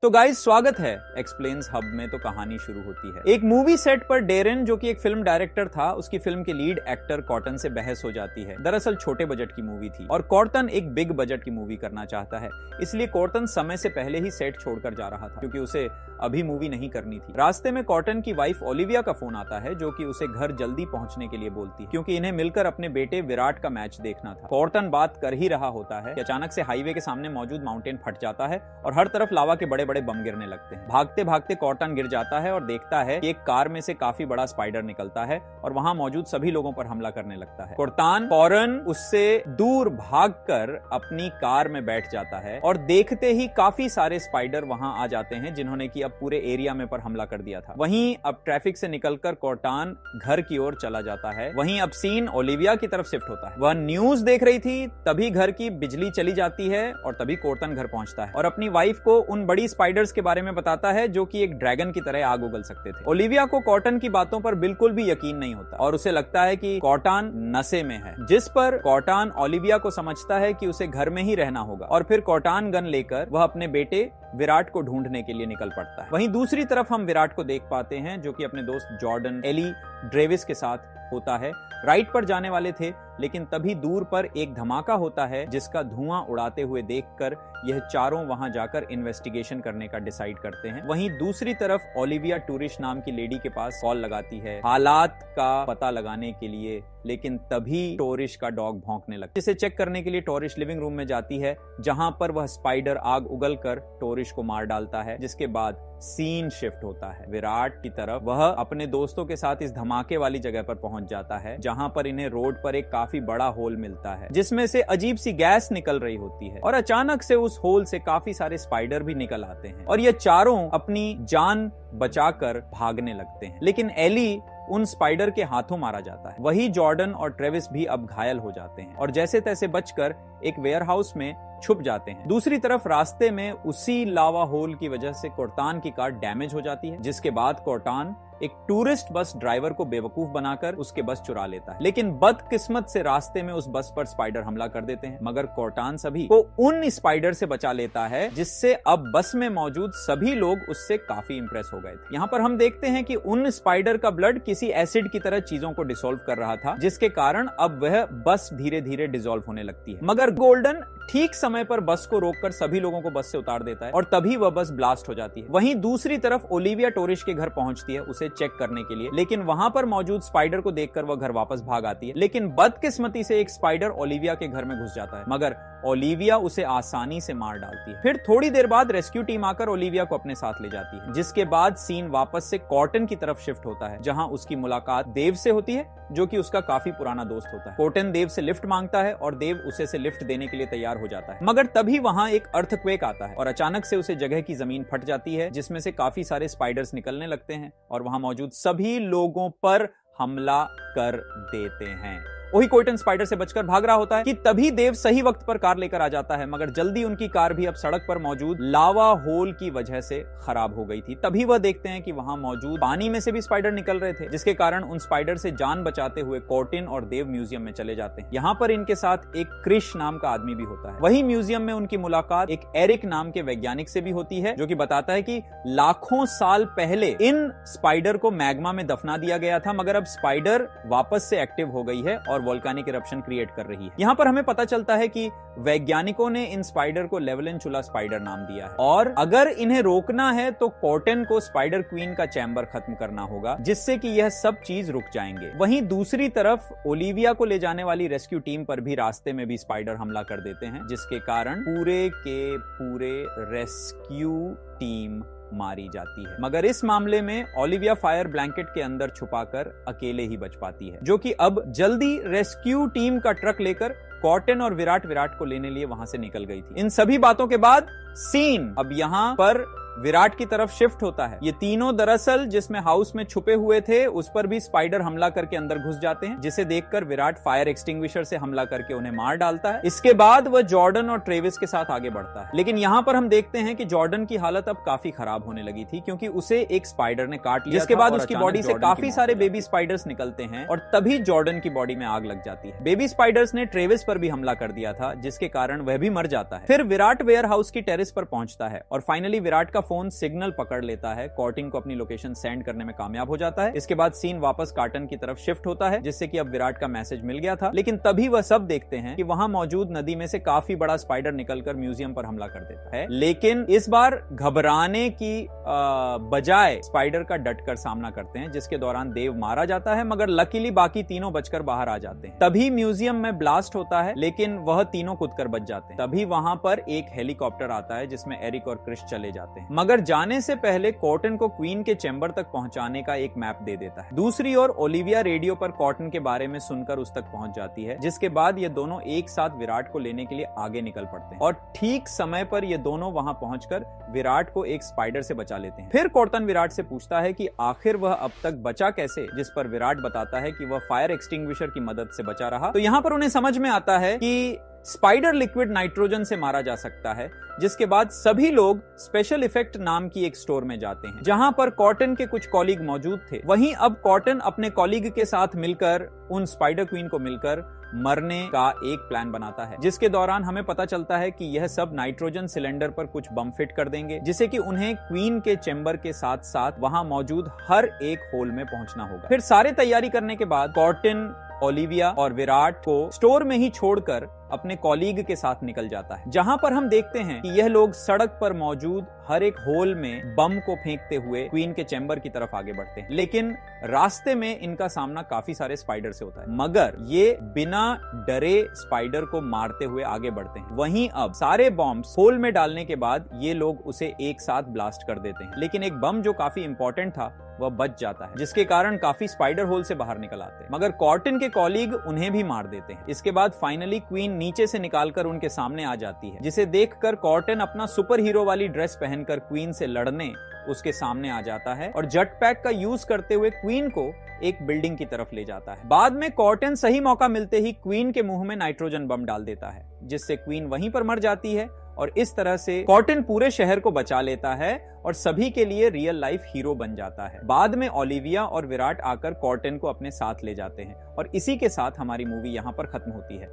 तो गाइस स्वागत है एक्सप्लेन्स हब में। तो कहानी शुरू होती है। एक मूवी सेट पर डेरेन जो कि एक फिल्म डायरेक्टर था, उसकी फिल्म के लीड एक्टर कॉटन से बहस हो जाती है। दरअसल छोटे बजट की मूवी थी और कॉटन एक बिग बजट की मूवी करना चाहता है, इसलिए कॉटन समय से पहले ही सेट छोड़कर जा रहा था क्योंकि उसे अभी मूवी नहीं करनी थी। रास्ते में कॉटन की वाइफ ओलिविया का फोन आता है जो कि उसे घर जल्दी पहुंचने के लिए बोलती है क्योंकि इन्हें मिलकर अपने बेटे विराट का मैच देखना था। कॉटन बात कर ही रहा होता है कि अचानक से हाईवे के सामने मौजूद माउंटेन फट जाता है और हर तरफ लावा के बड़े बड़े बम गिरने लगते हैं। भागते भागते कॉटन गिर जाता है और देखता है कि एक कार में से काफी बड़ा स्पाइडर निकलता है और वहां मौजूद सभी लोगों पर हमला करने लगता है। कॉटन फौरन उससे दूर भागकर अपनी कार में बैठ जाता है और देखते ही काफी सारे स्पाइडर वहां आ जाते हैं जिन्होंने कि अब पूरे एरिया में पर हमला कर दिया था। वहीं अब ट्रैफिक से निकलकर कॉटन घर की ओर चला जाता है। वहीं अब सीन ओलिविया की तरफ शिफ्ट होता है। वह न्यूज देख रही थी, तभी घर की बिजली चली जाती है और तभी कॉटन घर पहुंचता है और अपनी वाइफ को उन बड़ी स्पाइडर्स के बारे में बताता है जो कि एक ड्रैगन की तरह आग उगल सकते थे। ओलिविया को कॉटन की बातों पर बिल्कुल भी यकीन नहीं होता और उसे लगता है कि कॉटन नशे में है, जिस पर कॉटन ओलिविया को समझता है कि उसे घर में ही रहना होगा और फिर कॉटन गन लेकर वह अपने बेटे विराट को ढूंढने के लिए निकल पड़ता है। वहीं दूसरी तरफ हम विराट को देख पाते हैं जो कि अपने दोस्त जॉर्डन एली ड्रेविस के साथ होता है। राइड पर जाने वाले थे लेकिन तभी दूर पर एक धमाका होता है जिसका धुआं उड़ाते हुए देखकर यह चारों वहां जाकर इन्वेस्टिगेशन करने का डिसाइड करते हैं। वहीं दूसरी तरफ ओलिविया टूरिस्ट नाम की लेडी के पास कॉल लगाती है हालात का पता लगाने के लिए, लेकिन तभी टोरिश का डॉग भौंकने लगता है। इसे चेक करने के लिए टोरिश लिविंग रूम में जाती है जहां पर वह स्पाइडर आग उगलकर टोरिश को मार डालता है, जिसके बाद सीन शिफ्ट होता है विराट की तरफ। वह अपने दोस्तों के साथ इस धमाके वाली जगह पर पहुंच जाता है जहां पर इन्हें रोड पर एक काफी बड़ा होल मिलता है जिसमें से अजीब सी गैस निकल रही होती है और अचानक से उस होल से काफी सारे स्पाइडर भी निकल आते हैं और ये चारों अपनी जान बचाकर भागने लगते हैं, लेकिन एली उन स्पाइडर के हाथों मारा जाता है। वही जॉर्डन और ट्रेविस भी अब घायल हो जाते हैं और जैसे तैसे बचकर एक वेयरहाउस में छुप जाते हैं। दूसरी तरफ रास्ते में उसी लावा होल की वजह से कॉटन की कार डैमेज हो जाती है, जिसके बाद कॉटन एक टूरिस्ट बस ड्राइवर को बेवकूफ बनाकर उसके बस चुरा लेता है। लेकिन बदकिस्मत से रास्ते में उस बस पर स्पाइडर हमला कर देते हैं, मगर कॉटन सभी को उन स्पाइडर से बचा लेता है जिससे अब बस में मौजूद सभी लोग उससे काफी इंप्रेस हो गए थे। यहाँ पर हम देखते हैं कि उन स्पाइडर का ब्लड किसी एसिड की तरह चीजों को डिसॉल्व कर रहा था, जिसके कारण अब वह बस धीरे धीरे डिसॉल्व होने लगती है। मगर गोल्डन ठीक समय पर बस को रोककर सभी लोगों को बस से उतार देता है और तभी वह बस ब्लास्ट हो जाती है। वहीं दूसरी तरफ ओलिविया टोरिश के घर पहुंचती है उसे चेक करने के लिए, लेकिन वहां पर मौजूद स्पाइडर को देखकर वह घर वापस भाग आती है। लेकिन बदकिस्मती से एक स्पाइडर ओलिविया के घर में घुस जाता है, मगर ओलिविया उसे आसानी से मार डालती है। फिर थोड़ी देर बाद रेस्क्यू टीम आकर ओलिविया को अपने साथ ले जाती है, जिसके बाद सीन वापस से कॉटन की तरफ शिफ्ट होता है जहां उसकी मुलाकात देव से होती है जो कि उसका काफी पुराना दोस्त होता है। कॉटन देव से लिफ्ट मांगता है और देव उसे से लिफ्ट देने के लिए तैयार हो जाता है, मगर तभी वहां एक अर्थक्वेक आता है और अचानक से उसे जगह की जमीन फट जाती है जिसमें से काफी सारे स्पाइडर्स निकलने लगते हैं और वहां मौजूद सभी लोगों पर हमला कर देते हैं। वही कॉटन स्पाइडर से बचकर भाग रहा होता है कि तभी देव सही वक्त पर कार लेकर आ जाता है, मगर जल्दी उनकी कार भी अब सड़क पर मौजूद लावा होल की वजह से खराब हो गई थी। तभी वह देखते हैं कि वहां मौजूद पानी में से भी स्पाइडर निकल रहे थे, जिसके कारण उन स्पाइडर से जान बचाते हुए कॉटन और देव म्यूजियम में चले जाते हैं। यहाँ पर इनके साथ एक क्रिश नाम का आदमी भी होता है। वही म्यूजियम में उनकी मुलाकात एक एरिक नाम के वैज्ञानिक से भी होती है जो कि बताता है कि लाखों साल पहले इन स्पाइडर को मैग्मा में दफना दिया गया था, मगर अब स्पाइडर वापस से एक्टिव हो गई है और वोल्केनिक इरप्शन क्रिएट कर रही है। यहाँ पर हमें पता चलता है कि वैज्ञानिकों ने इन स्पाइडर को लेवलिनचुला स्पाइडर नाम दिया है और अगर इन्हें रोकना है तो कॉटन को स्पाइडर क्वीन का चैम्बर खत्म करना होगा, जिससे कि यह सब चीज रुक जाएंगे। वहीं दूसरी तरफ ओलिविया को ले जाने वाली रेस्क्यू टीम पर भी रास्ते में भी स्पाइडर हमला कर देते हैं, जिसके कारण पूरे के पूरे रेस्क्यू टीम मारी जाती है। मगर इस मामले में ओलिविया फायर ब्लैंकेट के अंदर छुपाकर अकेले ही बच पाती है, जो कि अब जल्दी रेस्क्यू टीम का ट्रक लेकर कॉटन और विराट को लेने लिए वहां से निकल गई थी। इन सभी बातों के बाद सीन अब यहाँ पर विराट की तरफ शिफ्ट होता है। ये तीनों दरअसल जिसमें हाउस में छुपे हुए थे उस पर भी स्पाइडर हमला करके अंदर घुस जाते हैं, जिसे देखकर विराट फायर एक्सटिंग्विशर से हमला करके उन्हें मार डालता है। इसके बाद वह जॉर्डन और ट्रेविस के साथ आगे बढ़ता है, लेकिन यहाँ पर हम देखते हैं कि जॉर्डन की हालत अब काफी खराब होने लगी थी क्योंकि उसे एक स्पाइडर ने काट लिया, जिसके बाद उसकी बॉडी से काफी सारे बेबी स्पाइडर्स निकलते हैं और तभी जॉर्डन की बॉडी में आग लग जाती है। बेबी स्पाइडर्स ने ट्रेविस पर भी हमला कर दिया था, जिसके कारण वह भी मर जाता है। फिर विराट वेयर हाउस की टेरेस पर पहुंचता है और फाइनली विराट का फोन सिग्नल पकड़ लेता है, कॉर्टिन को अपनी लोकेशन सेंड करने में कामयाब हो जाता है। इसके बाद सीन वापस कार्टन की तरफ शिफ्ट होता है, जिससे कि अब विराट का मैसेज मिल गया था। लेकिन तभी वह सब देखते हैं कि वहां मौजूद नदी में से काफी बड़ा स्पाइडर निकलकर म्यूजियम पर हमला कर देता है। लेकिन इस बार घबराने की बजाय स्पाइडर का डटकर सामना करते हैं, जिसके दौरान देव मारा जाता है, मगर लकीली बाकी तीनों बचकर बाहर आ जाते हैं। तभी म्यूजियम में ब्लास्ट होता है, लेकिन वह तीनों कूदकर बच जाते हैं। तभी वहां पर एक हेलीकॉप्टर आता है, जिसमें एरिक और क्रिस चले जाते हैं, मगर जाने से पहले कॉर्टन को क्वीन के चैम्बर तक पहुंचाने का एक मैप दे देता है। दूसरी ओर ओलिविया रेडियो पर कॉर्टन के बारे में सुनकर उस तक पहुंच जाती है, जिसके बाद ये दोनों एक साथ विराट को लेने के लिए आगे निकल पड़ते हैं और ठीक समय पर ये दोनों वहां पहुंचकर विराट को एक स्पाइडर से बचा लेते हैं। फिर कॉर्टन विराट से पूछता है कि आखिर वह अब तक बचा कैसे, जिस पर विराट बताता है कि वह फायर एक्सटिंग्विशर की मदद से बचा रहा। तो यहां पर उन्हें समझ में आता है कि स्पाइडर लिक्विड नाइट्रोजन से मारा जा सकता है, जिसके बाद सभी लोग स्पेशल इफेक्ट नाम की एक स्टोर में जाते हैं, जहां पर कॉर्टन के कुछ कॉलीग मौजूद थे। वहीं अब कॉर्टन अपने कॉलीग के साथ मिलकर उन स्पाइडर क्वीन को मिलकर मरने का एक प्लान बनाता है, जिसके दौरान हमें पता चलता है कि यह सब नाइट्रोजन सिलेंडर पर कुछ बम फिट कर देंगे, जिससे कि उन्हें क्वीन के चैम्बर के साथ साथ वहां मौजूद हर एक होल में पहुंचना होगा। फिर सारे तैयारी करने के बाद कॉर्टन, ओलिविया और विराट को स्टोर में ही छोड़कर अपने कॉलीग के साथ निकल जाता है, जहां पर हम देखते हैं कि यह लोग सड़क पर मौजूद हर एक होल में बम को फेंकते हुए क्वीन के चैम्बर की तरफ आगे बढ़ते हैं। लेकिन रास्ते में इनका सामना काफी सारे स्पाइडर से होता है, मगर ये बिना डरे स्पाइडर को मारते हुए आगे बढ़ते हैं। वहीं अब सारे बॉम्ब्स होल में डालने के बाद ये लोग उसे एक साथ ब्लास्ट कर देते हैं, लेकिन एक बम जो काफी इंपॉर्टेंट था वह बच जाता है, जिसके कारण काफी स्पाइडर होल से बाहर निकल आते हैं, मगर कॉर्टन के कॉलीग उन्हें भी मार देते हैं। इसके बाद फाइनली क्वीन नीचे से निकालकर उनके सामने आ जाती है, जिसे देखकर कॉर्टन अपना सुपर हीरो वाली ड्रेस पहनकर क्वीन से लड़ने उसके सामने आ जाता है और जेट पैक का यूज करते हुए क्वीन को एक बिल्डिंग की तरफ ले जाता है। बाद में कॉर्टन सही मौका मिलते ही क्वीन के मुंह में नाइट्रोजन बम डाल देता है, जिससे क्वीन वहीं पर मर जाती है और इस तरह से कॉर्टन पूरे शहर को बचा लेता है और सभी के लिए रियल लाइफ हीरो बन जाता है। बाद में ओलिविया और विराट आकर कॉर्टन को अपने साथ ले जाते हैं और इसी के साथ हमारी मूवी यहाँ पर खत्म होती है।